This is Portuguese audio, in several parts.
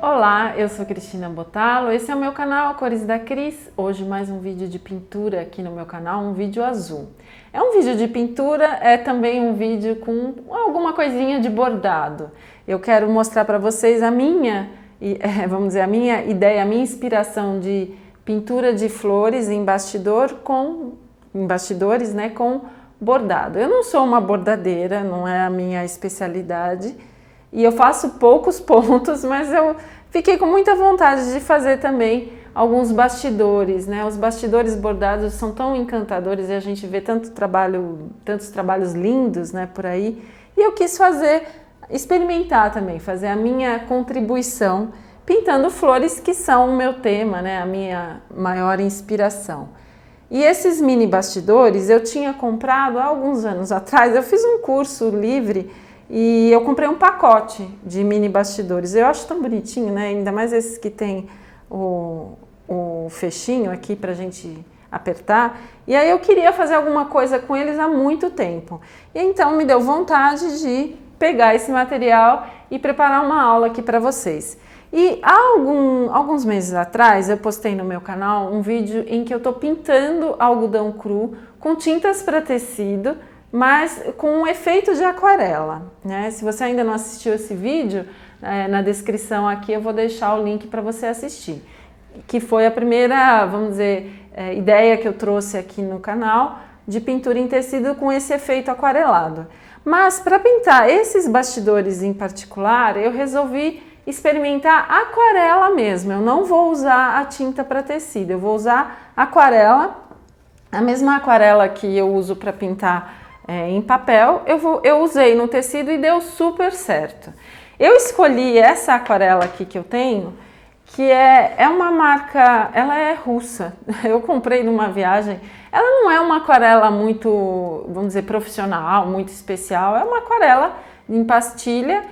Olá, eu sou Cristina Botalo, esse é o meu canal Cores da Cris. Hoje mais um vídeo de pintura aqui no meu canal, um vídeo azul. É um vídeo de pintura, é também um vídeo com alguma coisinha de bordado. Eu quero mostrar para vocês a minha, vamos dizer, a minha ideia, a minha inspiração de pintura de flores em bastidores, né, com bordado. Eu não sou uma bordadeira, não é a minha especialidade. E eu faço poucos pontos, mas eu fiquei com muita vontade de fazer também alguns bastidores, né? Os bastidores bordados são tão encantadores e a gente vê tantos trabalhos lindos, né, por aí. E eu quis experimentar também, fazer a minha contribuição pintando flores que são o meu tema, né? A minha maior inspiração. E esses mini bastidores eu tinha comprado há alguns anos atrás, eu fiz um curso livre e eu comprei um pacote de mini bastidores. Eu acho tão bonitinho, né? Ainda mais esses que tem o fechinho aqui pra gente apertar. E aí eu queria fazer alguma coisa com eles há muito tempo. E então me deu vontade de pegar esse material e preparar uma aula aqui para vocês. E há alguns meses atrás eu postei no meu canal um vídeo em que eu estou pintando algodão cru com tintas para tecido, mas com um efeito de aquarela, né? Se você ainda não assistiu esse vídeo, na descrição aqui eu vou deixar o link para você assistir, que foi a primeira, vamos dizer, ideia que eu trouxe aqui no canal de pintura em tecido com esse efeito aquarelado. Mas para pintar esses bastidores em particular, eu resolvi experimentar aquarela mesmo. Eu não vou usar a tinta para tecido, eu vou usar aquarela, a mesma aquarela que eu uso para pintar em papel, eu usei no tecido e deu super certo. Eu escolhi essa aquarela aqui que eu tenho, que é uma marca, ela é russa, eu comprei numa viagem. Ela não é uma aquarela muito, vamos dizer, profissional, muito especial, é uma aquarela em pastilha,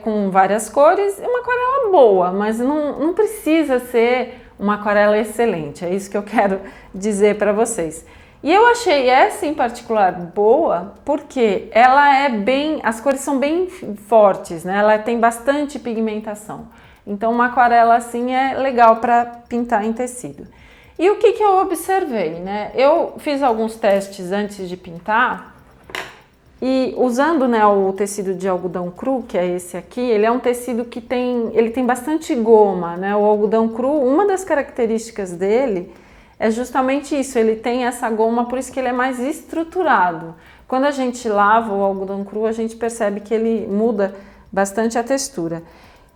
com várias cores, é uma aquarela boa, mas não precisa ser uma aquarela excelente, é isso que eu quero dizer para vocês. E eu achei essa em particular boa porque ela as cores são bem fortes, né? Ela tem bastante pigmentação. Então uma aquarela assim é legal para pintar em tecido. E o que eu observei, né? Eu fiz alguns testes antes de pintar e usando, né, o tecido de algodão cru, que é esse aqui, ele é um tecido que ele tem bastante goma, né? O algodão cru, uma das características dele é justamente isso, ele tem essa goma, por isso que ele é mais estruturado. Quando a gente lava o algodão cru, a gente percebe que ele muda bastante a textura.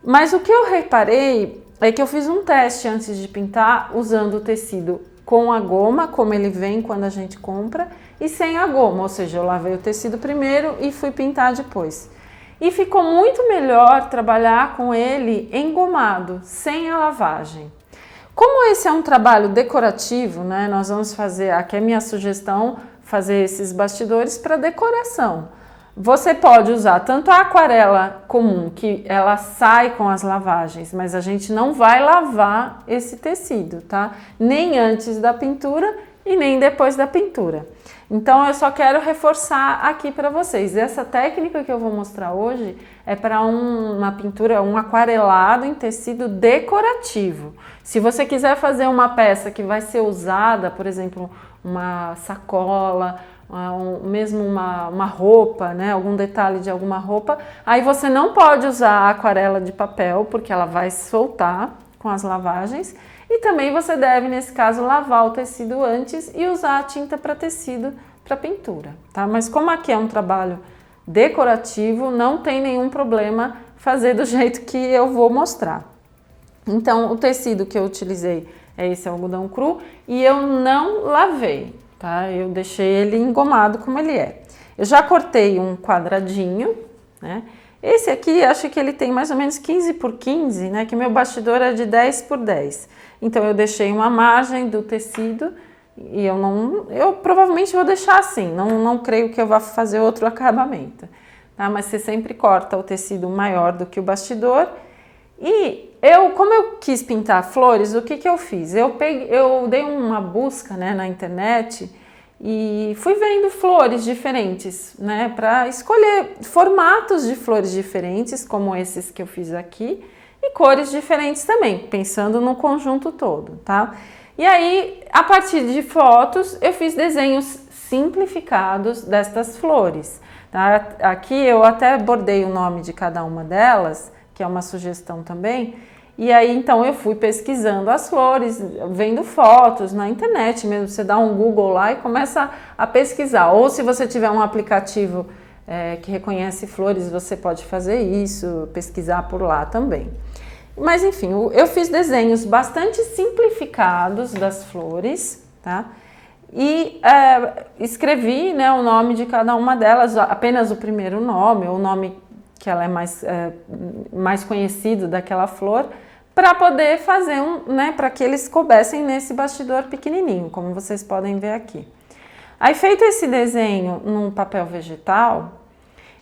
Mas o que eu reparei é que eu fiz um teste antes de pintar, usando o tecido com a goma, como ele vem quando a gente compra, e sem a goma, ou seja, eu lavei o tecido primeiro e fui pintar depois. E ficou muito melhor trabalhar com ele engomado, sem a lavagem. Como esse é um trabalho decorativo, né, nós vamos fazer, aqui é minha sugestão, fazer esses bastidores para decoração. Você pode usar tanto a aquarela comum, que ela sai com as lavagens, mas a gente não vai lavar esse tecido, tá? Nem antes da pintura e nem depois da pintura. Então eu só quero reforçar aqui para vocês, essa técnica que eu vou mostrar hoje é para uma pintura, um aquarelado em tecido decorativo. Se você quiser fazer uma peça que vai ser usada, por exemplo, uma sacola, mesmo uma roupa, né, algum detalhe de alguma roupa, aí você não pode usar a aquarela de papel, porque ela vai soltar com as lavagens. E também você deve, nesse caso, lavar o tecido antes e usar a tinta para tecido para pintura, tá? Mas como aqui é um trabalho decorativo, não tem nenhum problema fazer do jeito que eu vou mostrar. Então, o tecido que eu utilizei é esse algodão cru e eu não lavei, tá? Eu deixei ele engomado como ele é. Eu já cortei um quadradinho, né? Esse aqui, acho que ele tem mais ou menos 15 por 15, né? Que meu bastidor é de 10 por 10. Então eu deixei uma margem do tecido e eu provavelmente vou deixar assim, não creio que eu vá fazer outro acabamento, tá? Mas você sempre corta o tecido maior do que o bastidor. E como eu quis pintar flores, o que eu fiz? Eu dei uma busca, né, na internet e fui vendo flores diferentes, né, para escolher formatos de flores diferentes, como esses que eu fiz aqui, e cores diferentes também, pensando no conjunto todo, tá? E aí, a partir de fotos, eu fiz desenhos simplificados destas flores, tá? Aqui eu até bordei o nome de cada uma delas, que é uma sugestão também, e aí então eu fui pesquisando as flores, vendo fotos na internet mesmo, você dá um Google lá e começa a pesquisar, ou se você tiver um aplicativo que reconhece flores, você pode fazer isso, pesquisar por lá também. Mas enfim, eu fiz desenhos bastante simplificados das flores, tá? E escrevi, né, o nome de cada uma delas, apenas o primeiro nome, ou o nome que ela é mais conhecido daquela flor, para poder fazer né, para que eles coubessem nesse bastidor pequenininho, como vocês podem ver aqui. Aí, feito esse desenho num papel vegetal,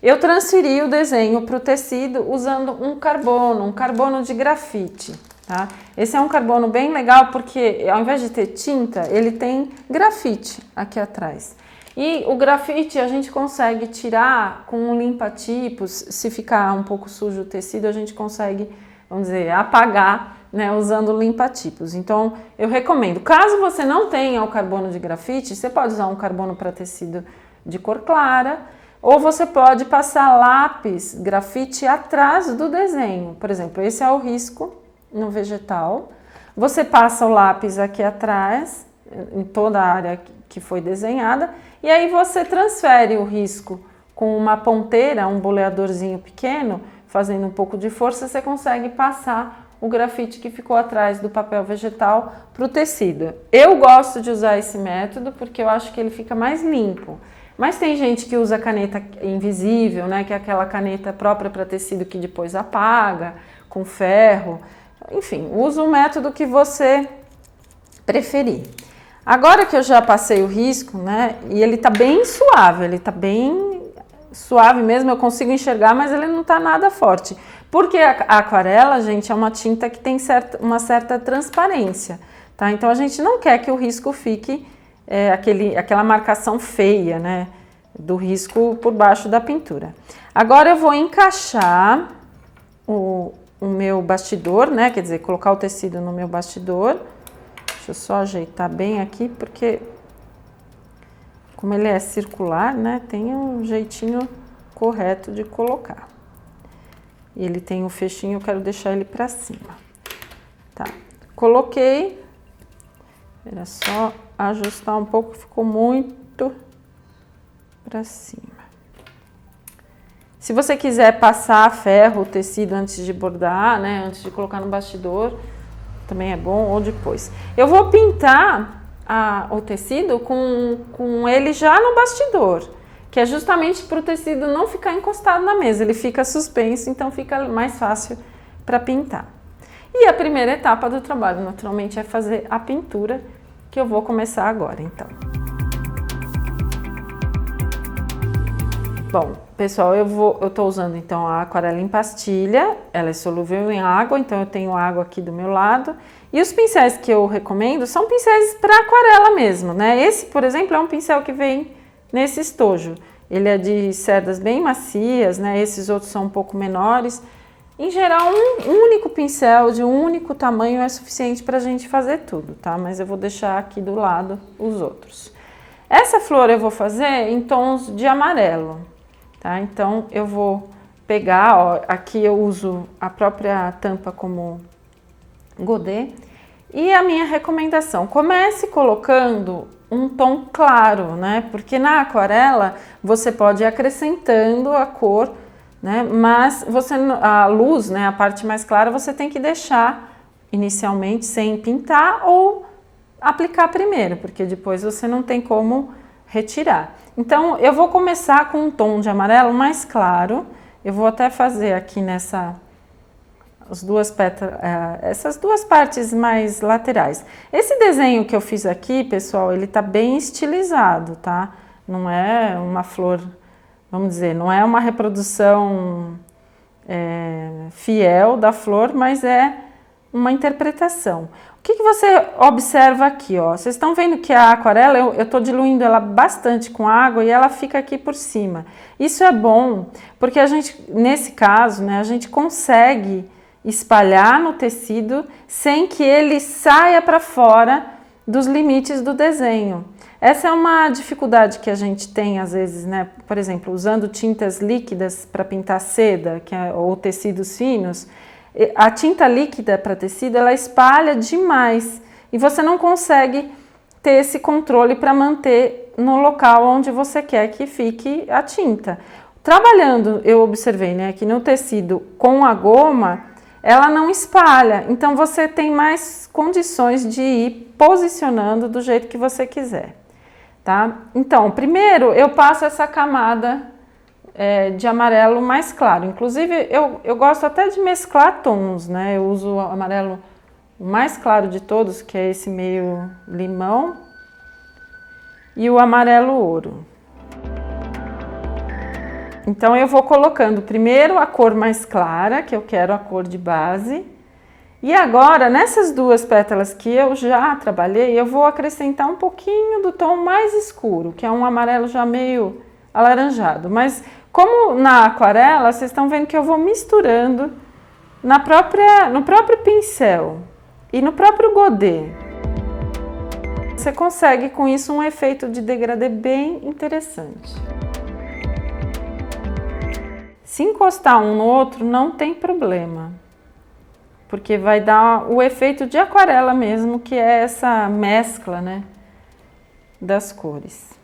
eu transferi o desenho para o tecido usando um carbono de grafite, tá? Esse é um carbono bem legal porque ao invés de ter tinta, ele tem grafite aqui atrás. E o grafite a gente consegue tirar com um limpa-tipos, se ficar um pouco sujo o tecido, a gente consegue, vamos dizer, apagar, né, usando limpa-tipos. Então, eu recomendo, caso você não tenha o carbono de grafite, você pode usar um carbono para tecido de cor clara, ou você pode passar lápis grafite atrás do desenho. Por exemplo, esse é o risco no vegetal. Você passa o lápis aqui atrás, em toda a área que foi desenhada, e aí você transfere o risco com uma ponteira, um boleadorzinho pequeno, fazendo um pouco de força, você consegue passar o grafite que ficou atrás do papel vegetal para o tecido. Eu gosto de usar esse método porque eu acho que ele fica mais limpo. Mas tem gente que usa caneta invisível, né, que é aquela caneta própria para tecido que depois apaga, com ferro. Enfim, usa o método que você preferir. Agora que eu já passei o risco, né, e ele tá bem suave mesmo, eu consigo enxergar, mas ele não tá nada forte. Porque a aquarela, gente, é uma tinta que tem uma certa transparência, tá? Então a gente não quer que o risco fique aquela marcação feia, né, do risco por baixo da pintura. Agora eu vou encaixar o meu bastidor, né, quer dizer, colocar o tecido no meu bastidor. Deixa eu só ajeitar bem aqui, porque como ele é circular, né, tem um jeitinho correto de colocar. E ele tem um fechinho, eu quero deixar ele para cima. Tá, coloquei. Era só ajustar um pouco, ficou muito para cima. Se você quiser passar ferro, o tecido antes de bordar, né, antes de colocar no bastidor, também é bom, ou depois. Eu vou pintar o tecido com ele já no bastidor, que é justamente para o tecido não ficar encostado na mesa, ele fica suspenso, então fica mais fácil para pintar. E a primeira etapa do trabalho, naturalmente, é fazer a pintura, que eu vou começar agora, então. Bom, pessoal, eu tô usando então a aquarela em pastilha, ela é solúvel em água, então eu tenho água aqui do meu lado. E os pincéis que eu recomendo são pincéis para aquarela mesmo, né? Esse, por exemplo, é um pincel que vem nesse estojo. Ele é de cerdas bem macias, né? Esses outros são um pouco menores. Em geral, um único pincel de um único tamanho é suficiente para a gente fazer tudo, tá? Mas eu vou deixar aqui do lado os outros. Essa flor eu vou fazer em tons de amarelo, tá? Então, eu vou pegar, ó, aqui eu uso a própria tampa como godê. E a minha recomendação, comece colocando um tom claro, né? Porque na aquarela você pode ir acrescentando a cor, né? Mas a luz, né, a parte mais clara, você tem que deixar inicialmente sem pintar ou aplicar primeiro, porque depois você não tem como retirar. Então, eu vou começar com um tom de amarelo mais claro. Eu vou até fazer aqui essas duas partes mais laterais. Esse desenho que eu fiz aqui, pessoal, ele tá bem estilizado, tá? Não é uma flor, vamos dizer, não é uma reprodução fiel da flor, mas é uma interpretação. O que você observa aqui, ó? Vocês estão vendo que a aquarela, eu tô diluindo ela bastante com água e ela fica aqui por cima. Isso é bom, porque a gente, nesse caso, né, a gente consegue espalhar no tecido sem que ele saia para fora dos limites do desenho. Essa é uma dificuldade que a gente tem às vezes, né? Por exemplo, usando tintas líquidas para pintar seda, ou tecidos finos, a tinta líquida para tecido, ela espalha demais e você não consegue ter esse controle para manter no local onde você quer que fique a tinta. Trabalhando, eu observei, né, que no tecido com a goma, ela não espalha, então você tem mais condições de ir posicionando do jeito que você quiser, tá? Então, primeiro eu passo essa camada de amarelo mais claro. Inclusive, eu gosto até de mesclar tons, né? Eu uso o amarelo mais claro de todos, que é esse meio limão, e o amarelo ouro. Então, eu vou colocando primeiro a cor mais clara, que eu quero a cor de base. E agora, nessas duas pétalas que eu já trabalhei, eu vou acrescentar um pouquinho do tom mais escuro, que é um amarelo já meio alaranjado. Mas como na aquarela, vocês estão vendo que eu vou misturando no próprio pincel e no próprio godê. Você consegue com isso um efeito de degradê bem interessante. Se encostar um no outro não tem problema, porque vai dar o efeito de aquarela mesmo, que é essa mescla, né, das cores.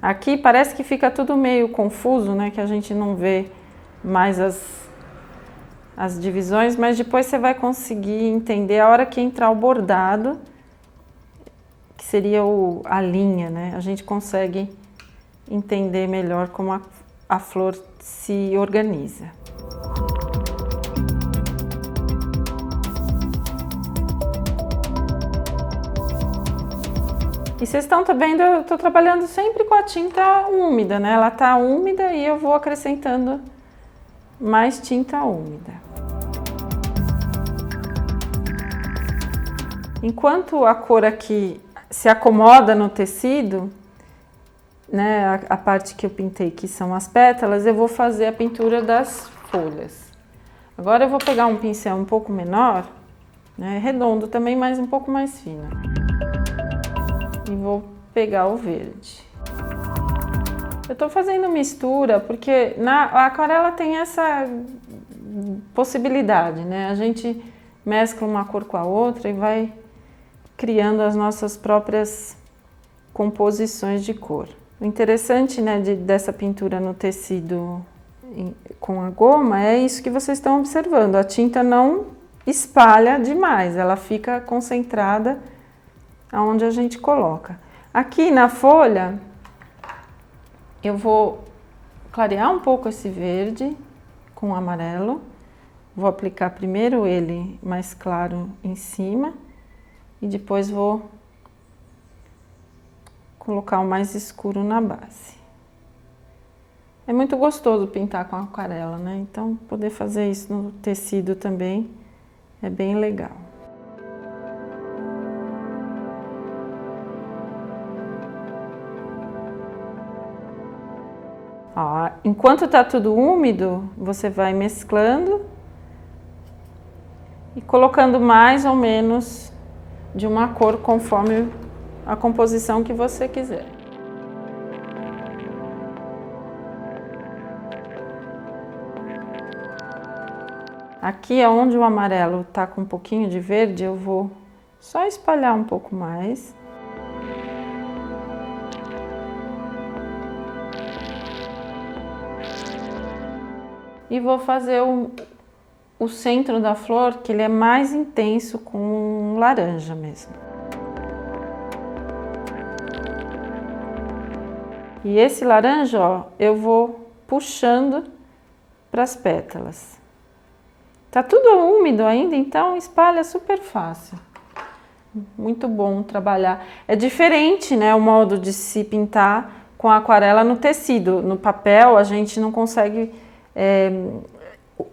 Aqui parece que fica tudo meio confuso, né, que a gente não vê mais as divisões, mas depois você vai conseguir entender a hora que entrar o bordado, que seria a linha, né, a gente consegue entender melhor como a flor se organiza. E vocês estão vendo, eu estou trabalhando sempre com a tinta úmida, né? Ela está úmida e eu vou acrescentando mais tinta úmida. Enquanto a cor aqui se acomoda no tecido, né, a parte que eu pintei, que são as pétalas, eu vou fazer a pintura das folhas. Agora eu vou pegar um pincel um pouco menor, né, redondo também, mas um pouco mais fino. E vou pegar o verde. Eu tô fazendo mistura porque a aquarela tem essa possibilidade, né? A gente mescla uma cor com a outra e vai criando as nossas próprias composições de cor. O interessante, né, dessa pintura no tecido com a goma é isso que vocês estão observando. A tinta não espalha demais, ela fica concentrada aonde a gente coloca. Aqui na folha, eu vou clarear um pouco esse verde com o amarelo. Vou aplicar primeiro ele mais claro em cima e depois vou colocar o mais escuro na base. É muito gostoso pintar com aquarela, né? Então, poder fazer isso no tecido também é bem legal. Ó, enquanto tá tudo úmido, você vai mesclando e colocando mais ou menos de uma cor conforme a composição que você quiser. Aqui é onde o amarelo tá com um pouquinho de verde, eu vou só espalhar um pouco mais. E vou fazer o centro da flor, que ele é mais intenso, com laranja mesmo. E esse laranja, ó, eu vou puxando para as pétalas. Tá tudo úmido ainda, então espalha super fácil. Muito bom trabalhar. É diferente, né, o modo de se pintar com a aquarela no tecido. No papel a gente não consegue...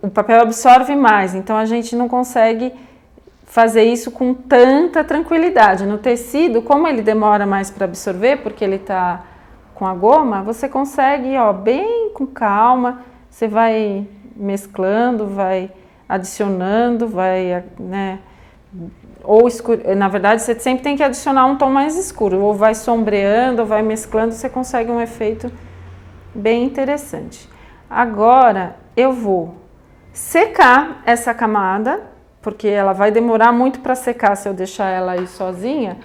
o papel absorve mais, então a gente não consegue fazer isso com tanta tranquilidade. No tecido, como ele demora mais para absorver, porque ele está com a goma, você consegue, ó, bem com calma, você vai mesclando, vai adicionando, vai, né, ou na verdade você sempre tem que adicionar um tom mais escuro, ou vai sombreando, ou vai mesclando, você consegue um efeito bem interessante. Agora eu vou secar essa camada, porque ela vai demorar muito para secar se eu deixar ela aí sozinha,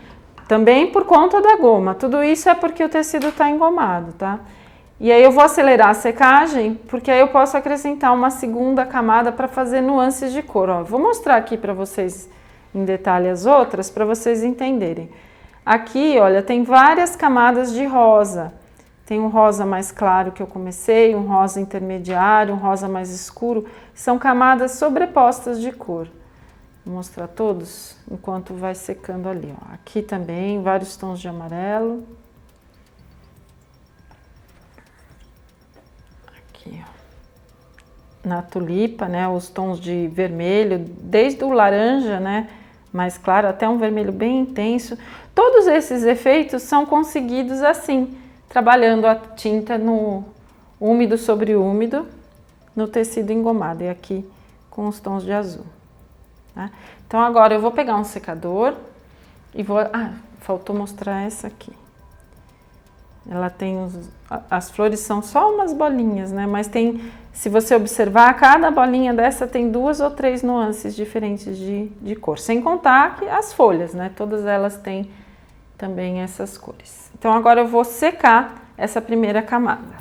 também por conta da goma. Tudo isso é porque o tecido está engomado, tá? E aí eu vou acelerar a secagem, porque aí eu posso acrescentar uma segunda camada para fazer nuances de cor. Ó, vou mostrar aqui para vocês em detalhe as outras, para vocês entenderem. Aqui, olha, tem várias camadas de rosa. Tem um rosa mais claro que eu comecei, um rosa intermediário, um rosa mais escuro. São camadas sobrepostas de cor. Vou mostrar todos enquanto vai secando ali. Ó. Aqui também, vários tons de amarelo. Aqui, ó. Na tulipa, né, os tons de vermelho, desde o laranja, né, mais claro, até um vermelho bem intenso. Todos esses efeitos são conseguidos assim, trabalhando a tinta no úmido sobre úmido, no tecido engomado, e aqui com os tons de azul. Tá? Então agora eu vou pegar um secador e vou... Ah, faltou mostrar essa aqui. Ela tem as flores são só umas bolinhas, né? Mas tem, se você observar, cada bolinha dessa tem 2 ou 3 nuances diferentes de cor. Sem contar que as folhas, né? Todas elas têm também essas cores. Então agora eu vou secar essa primeira camada.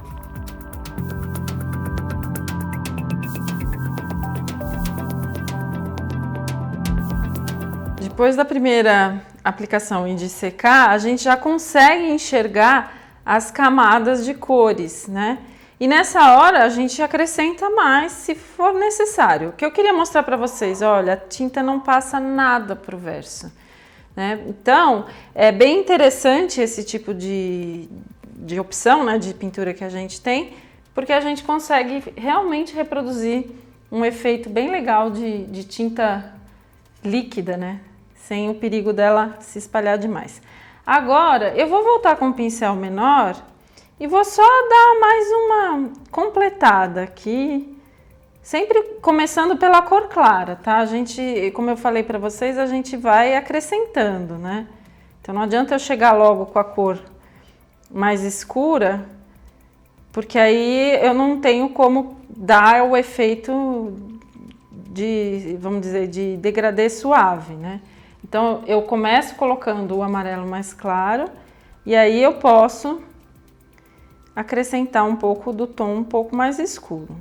Depois da primeira aplicação e de secar, a gente já consegue enxergar as camadas de cores, né? E nessa hora a gente acrescenta mais se for necessário. O que eu queria mostrar para vocês, olha, a tinta não passa nada pro verso, né? Então, é bem interessante esse tipo de opção, né, de pintura que a gente tem, porque a gente consegue realmente reproduzir um efeito bem legal de tinta líquida, né? Sem o perigo dela se espalhar demais. Agora, eu vou voltar com um pincel menor e vou só dar mais uma completada aqui, sempre começando pela cor clara, tá? A gente, como eu falei para vocês, a gente vai acrescentando, né? Então não adianta eu chegar logo com a cor mais escura, porque aí eu não tenho como dar o efeito de, vamos dizer, de degradê suave, né? Então, eu começo colocando o amarelo mais claro e aí eu posso acrescentar um pouco do tom um pouco mais escuro.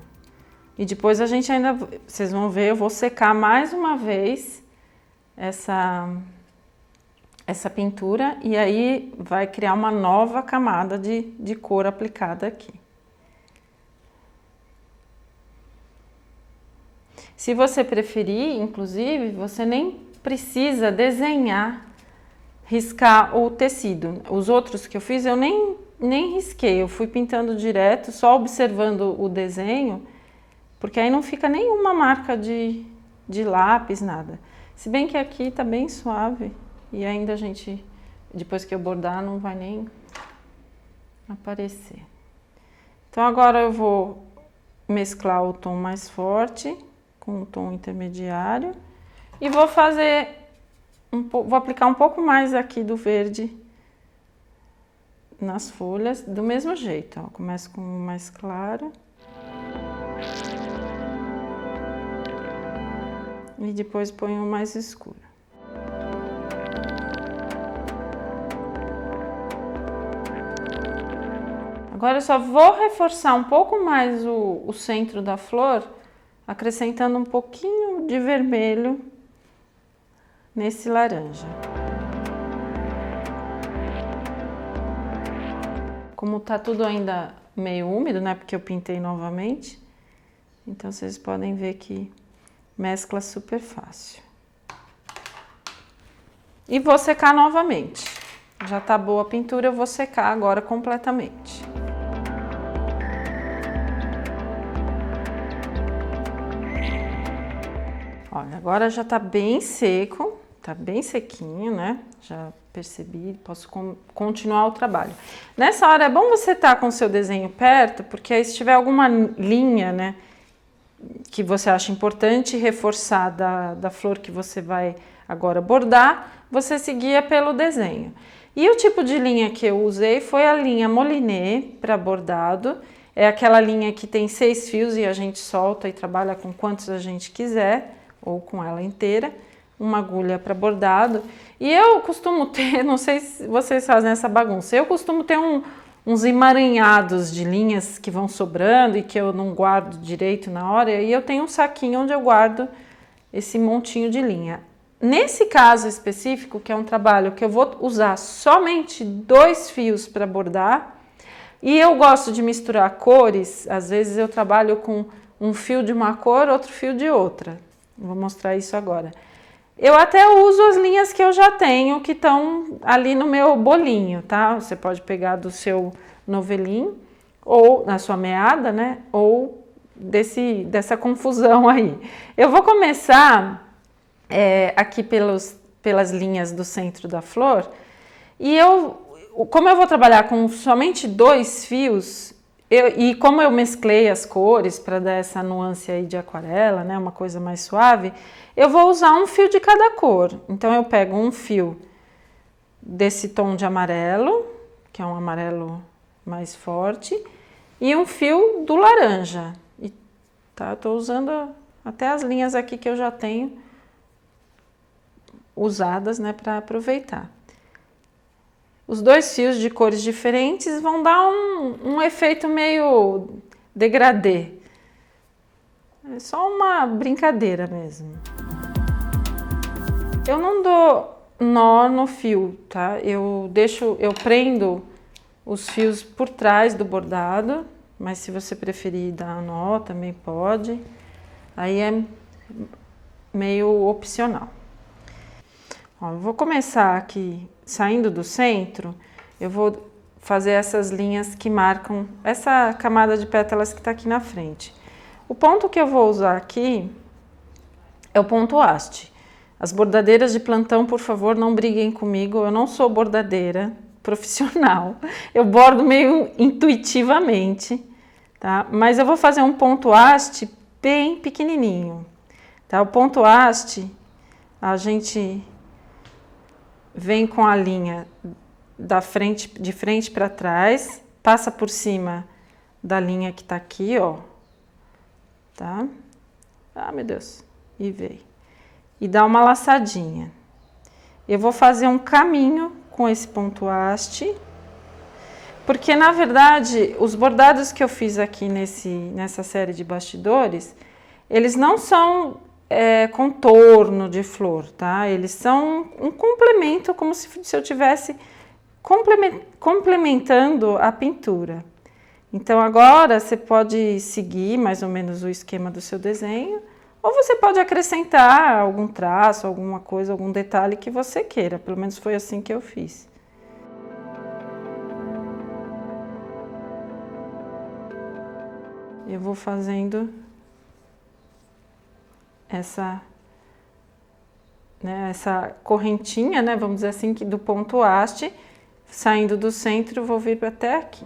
E depois a gente ainda, vocês vão ver, eu vou secar mais uma vez essa pintura e aí vai criar uma nova camada de cor aplicada aqui. Se você preferir, inclusive, você nem precisa desenhar, riscar o tecido. Os outros que eu fiz eu nem risquei, eu fui pintando direto, só observando o desenho, porque aí não fica nenhuma marca de lápis, nada. Se bem que aqui tá bem suave e ainda a gente, depois que eu bordar, não vai nem aparecer. Então agora eu vou mesclar o tom mais forte com o tom intermediário. E vou fazer, vou aplicar um pouco mais aqui do verde nas folhas, do mesmo jeito, ó. Começo com o mais claro. E depois ponho o mais escuro. Agora eu só vou reforçar um pouco mais o centro da flor, acrescentando um pouquinho de vermelho nesse laranja. Como tá tudo ainda meio úmido, né, porque eu pintei novamente, então vocês podem ver que mescla super fácil. E vou secar novamente. Já tá boa a pintura, eu vou secar agora completamente. Olha, agora já tá bem seco. Tá bem sequinho, né? Já percebi, posso continuar o trabalho. Nessa hora é bom você estar com o seu desenho perto, porque aí se tiver alguma linha, né, que você acha importante reforçar da flor que você vai agora bordar, você seguia pelo desenho. E o tipo de linha que eu usei foi a linha Moliné para bordado. É aquela linha que tem 6 fios e a gente solta e trabalha com quantos a gente quiser, ou com ela inteira. Uma agulha para bordado. E eu costumo ter, não sei se vocês fazem essa bagunça, eu costumo ter uns emaranhados de linhas que vão sobrando e que eu não guardo direito na hora, e eu tenho um saquinho onde eu guardo esse montinho de linha. Nesse caso específico, que é um trabalho que eu vou usar somente 2 fios para bordar, e eu gosto de misturar cores, às vezes eu trabalho com um fio de uma cor, outro fio de outra. Vou mostrar isso agora. Eu até uso as linhas que eu já tenho, que estão ali no meu bolinho, tá? Você pode pegar do seu novelinho, ou na sua meada, né? Ou dessa confusão aí. Eu vou começar aqui pelas linhas do centro da flor, e como eu vou trabalhar com somente 2 fios, e como eu mesclei as cores para dar essa nuance aí de aquarela, né, uma coisa mais suave, eu vou usar um fio de cada cor. Então eu pego um fio desse tom de amarelo, que é um amarelo mais forte, e um fio do laranja. E, tá, eu tô usando até as linhas aqui que eu já tenho usadas, né, para aproveitar. Os 2 fios de cores diferentes vão dar um efeito meio degradê. É só uma brincadeira mesmo. Eu não dou nó no fio, tá? Eu prendo os fios por trás do bordado, mas se você preferir dar nó também pode. Aí é meio opcional. Ó, eu vou começar aqui saindo do centro, eu vou fazer essas linhas que marcam essa camada de pétalas que está aqui na frente. O ponto que eu vou usar aqui é o ponto haste. As bordadeiras de plantão, por favor, não briguem comigo, eu não sou bordadeira profissional, eu bordo meio intuitivamente, tá? Mas eu vou fazer um ponto haste bem pequenininho, tá? O ponto haste, a gente vem com a linha de frente para trás, passa por cima da linha que tá aqui, ó, tá? Ah, meu Deus, e veio. E dá uma laçadinha. Eu vou fazer um caminho com esse ponto haste, porque na verdade os bordados que eu fiz aqui nessa série de bastidores, eles não são contorno de flor, tá? Eles são um complemento, como se eu tivesse complementando a pintura. Então agora você pode seguir mais ou menos o esquema do seu desenho, ou você pode acrescentar algum traço, alguma coisa, algum detalhe que você queira. Pelo menos foi assim que eu fiz. Eu vou fazendo essa correntinha, né, vamos dizer assim, do ponto haste, saindo do centro, vou vir até aqui.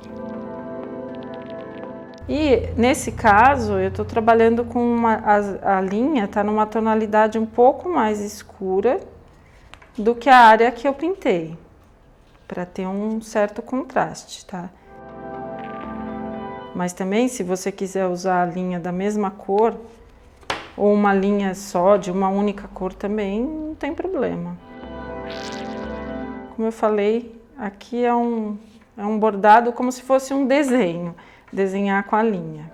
E nesse caso, eu estou trabalhando com a linha, tá numa tonalidade um pouco mais escura do que a área que eu pintei, para ter um certo contraste, tá? Mas também, se você quiser usar a linha da mesma cor, ou uma linha só de uma única cor também, não tem problema. Como eu falei, aqui é um bordado como se fosse um desenho, desenhar com a linha.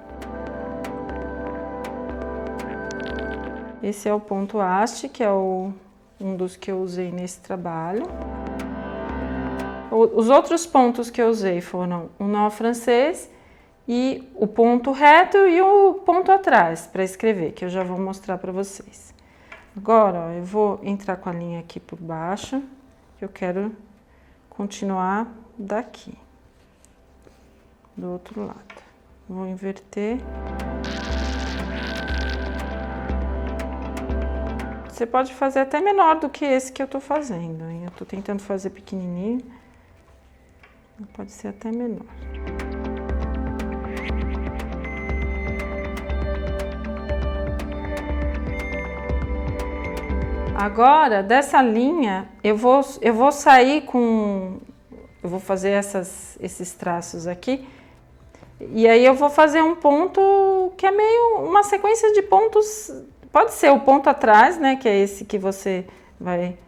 Esse é o ponto haste, que é um dos que eu usei nesse trabalho. Os outros pontos que eu usei foram o nó francês e o ponto reto e o ponto atrás para escrever, que eu já vou mostrar para vocês. Agora, ó, eu vou entrar com a linha aqui por baixo, que eu quero continuar daqui, do outro lado. Vou inverter. Você pode fazer até menor do que esse que eu tô fazendo, hein? Eu tô tentando fazer pequenininho, pode ser até menor. Agora, dessa linha, eu vou sair com... Eu vou fazer esses traços aqui. E aí eu vou fazer um ponto que é meio uma sequência de pontos. Pode ser o ponto atrás, né? Que é esse que você vai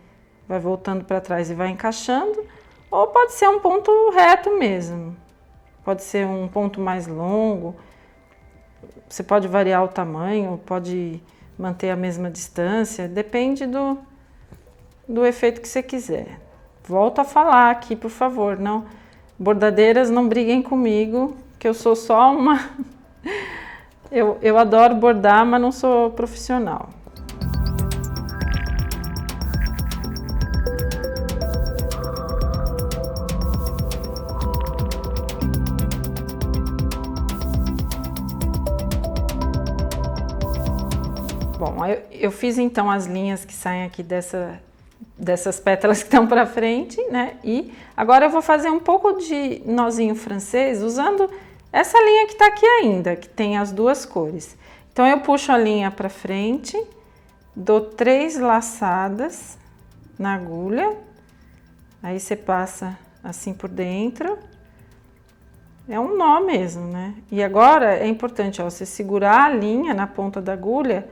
voltando para trás e vai encaixando. Ou pode ser um ponto reto mesmo. Pode ser um ponto mais longo. Você pode variar o tamanho, pode manter a mesma distância. Depende do efeito que você quiser. Volto a falar aqui, por favor. Não, bordadeiras, não briguem comigo, que eu sou só uma... Eu adoro bordar, mas não sou profissional. Bom, eu fiz então as linhas que saem aqui dessas pétalas que estão para frente, né? E agora eu vou fazer um pouco de nozinho francês usando essa linha que está aqui ainda, que tem as duas cores. Então eu puxo a linha para frente, dou 3 laçadas na agulha, aí você passa assim por dentro. É um nó mesmo, né? E agora é importante, ó, você segurar a linha na ponta da agulha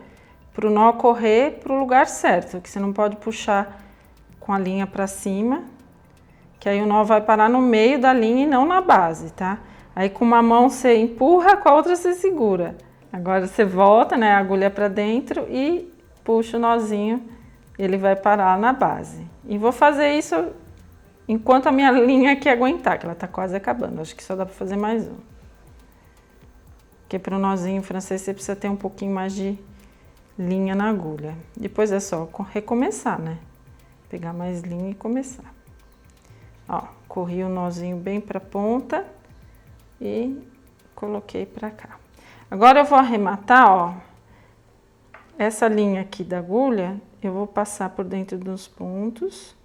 para o nó correr para o lugar certo, que você não pode puxar com a linha para cima, que aí o nó vai parar no meio da linha e não na base, tá? Aí com uma mão você empurra, com a outra você segura. Agora você volta, né, a agulha para dentro e puxa o nozinho, ele vai parar na base. E vou fazer isso enquanto a minha linha aqui aguentar, que ela tá quase acabando. Acho que só dá para fazer mais um. Porque para o nozinho francês você precisa ter um pouquinho mais de linha na agulha. Depois é só recomeçar, né? Pegar mais linha e começar. Ó, corri o nozinho bem para a ponta e coloquei para cá. Agora eu vou arrematar, ó, essa linha aqui da agulha, eu vou passar por dentro dos pontos.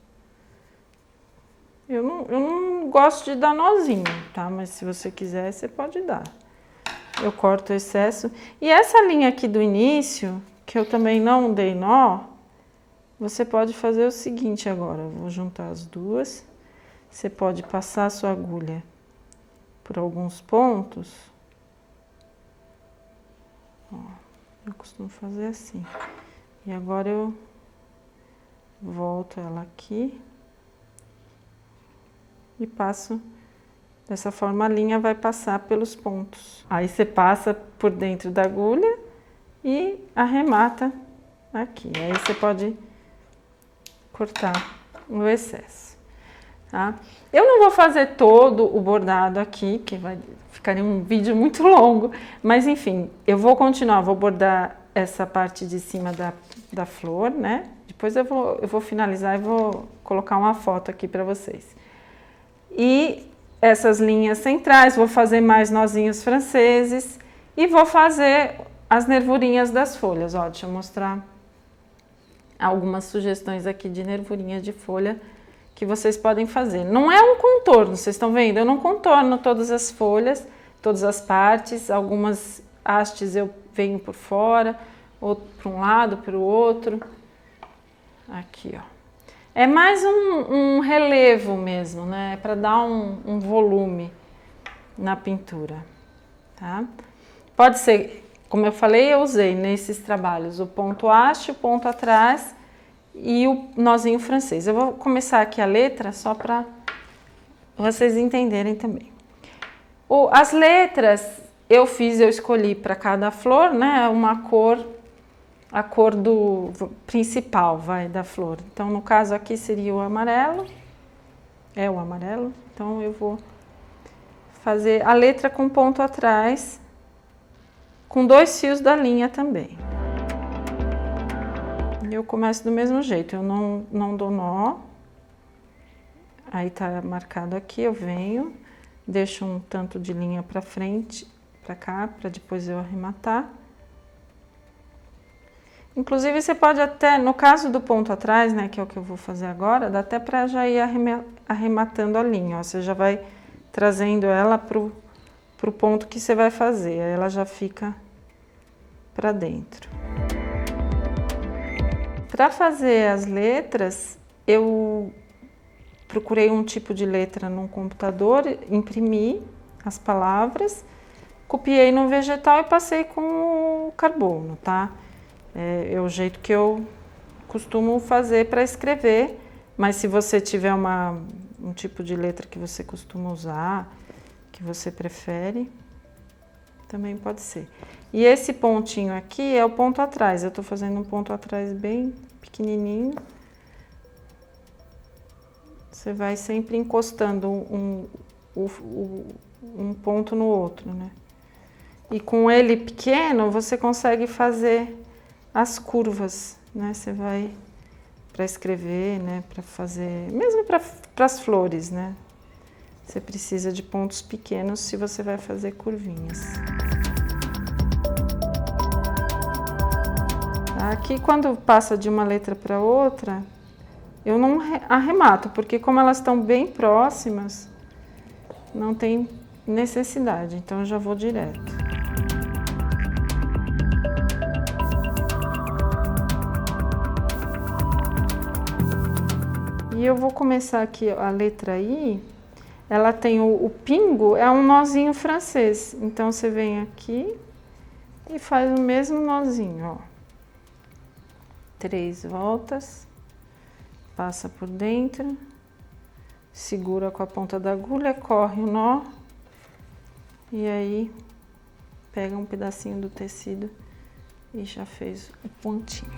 Eu não gosto de dar nozinho, tá? Mas se você quiser, você pode dar. Eu corto o excesso. E essa linha aqui do início, que eu também não dei nó, você pode fazer o seguinte agora. Eu vou juntar as duas. Você pode passar a sua agulha por alguns pontos. Ó, eu costumo fazer assim. E agora eu volto ela aqui e passo. Dessa forma a linha vai passar pelos pontos. Aí você passa por dentro da agulha e arremata aqui. Aí você pode cortar o excesso, tá? Eu não vou fazer todo o bordado aqui, que ficaria um vídeo muito longo, mas enfim, eu vou continuar, vou bordar essa parte de cima da flor, né? Depois eu vou finalizar e vou colocar uma foto aqui para vocês. E essas linhas centrais, vou fazer mais nozinhos franceses e vou fazer as nervurinhas das folhas. Ó, deixa eu mostrar algumas sugestões aqui de nervurinha de folha que vocês podem fazer. Não é um contorno, vocês estão vendo? Eu não contorno todas as folhas, todas as partes, algumas hastes eu venho por fora, outro para um lado, para o outro. Aqui, ó. É mais um relevo mesmo, né? Para dar um volume na pintura, tá? Pode ser, como eu falei, eu usei nesses trabalhos o ponto haste, o ponto atrás e o nozinho francês. Eu vou começar aqui a letra só para vocês entenderem também. As letras eu escolhi para cada flor, né? Uma cor, a cor principal, da flor. Então, no caso aqui seria o amarelo, então eu vou fazer a letra com ponto atrás, com 2 fios da linha também. Eu começo do mesmo jeito, eu não dou nó, aí tá marcado aqui, eu venho, deixo um tanto de linha pra frente, pra cá, pra depois eu arrematar. Inclusive, você pode até, no caso do ponto atrás, né, que é o que eu vou fazer agora, dá até para já ir arrematando a linha, ó. Você já vai trazendo ela pro ponto que você vai fazer, aí ela já fica para dentro. Para fazer as letras, eu procurei um tipo de letra num computador, imprimi as palavras, copiei no vegetal e passei com o carbono, tá? É o jeito que eu costumo fazer para escrever, mas se você tiver um tipo de letra que você costuma usar, que você prefere, também pode ser. E esse pontinho aqui é o ponto atrás, eu tô fazendo um ponto atrás bem pequenininho. Você vai sempre encostando um ponto no outro, né? E com ele pequeno, você consegue fazer as curvas, né? Você vai para escrever, né? Para fazer, mesmo para as flores, né? Você precisa de pontos pequenos se você vai fazer curvinhas. Aqui, quando passa de uma letra para outra, eu não arremato, porque como elas estão bem próximas, não tem necessidade, então eu já vou direto. E eu vou começar aqui a letra I, ela tem o pingo, é um nozinho francês, então você vem aqui e faz o mesmo nozinho, ó. 3 voltas. Passa por dentro, segura com a ponta da agulha, corre o nó e aí pega um pedacinho do tecido e já fez o pontinho.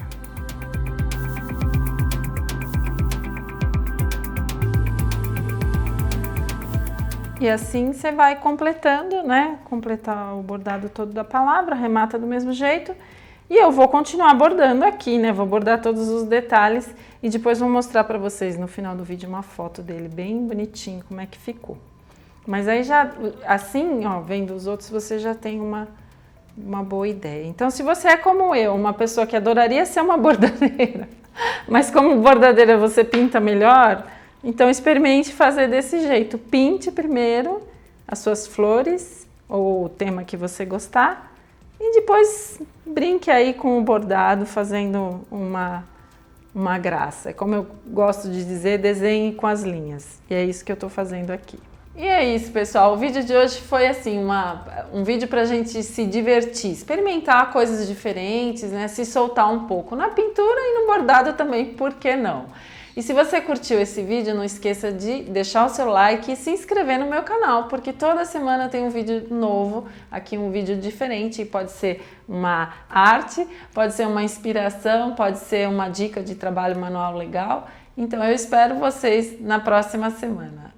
E assim você vai completando, né? Completar o bordado todo da palavra, remata do mesmo jeito. E eu vou continuar bordando aqui, né? Vou bordar todos os detalhes e depois vou mostrar para vocês no final do vídeo uma foto dele bem bonitinho, como é que ficou. Mas aí já, assim, ó, vendo os outros, você já tem uma boa ideia. Então, se você é como eu, uma pessoa que adoraria ser uma bordadeira, mas como bordadeira você pinta melhor, então experimente fazer desse jeito. Pinte primeiro as suas flores ou o tema que você gostar, e depois brinque aí com o bordado, fazendo uma graça. Como eu gosto de dizer, desenhe com as linhas. E é isso que eu tô fazendo aqui. E é isso, pessoal. O vídeo de hoje foi assim, um vídeo pra gente se divertir, experimentar coisas diferentes, né? Se soltar um pouco na pintura e no bordado também, por que não? E se você curtiu esse vídeo, não esqueça de deixar o seu like e se inscrever no meu canal, porque toda semana tem um vídeo novo, aqui um vídeo diferente, pode ser uma arte, pode ser uma inspiração, pode ser uma dica de trabalho manual legal. Então eu espero vocês na próxima semana.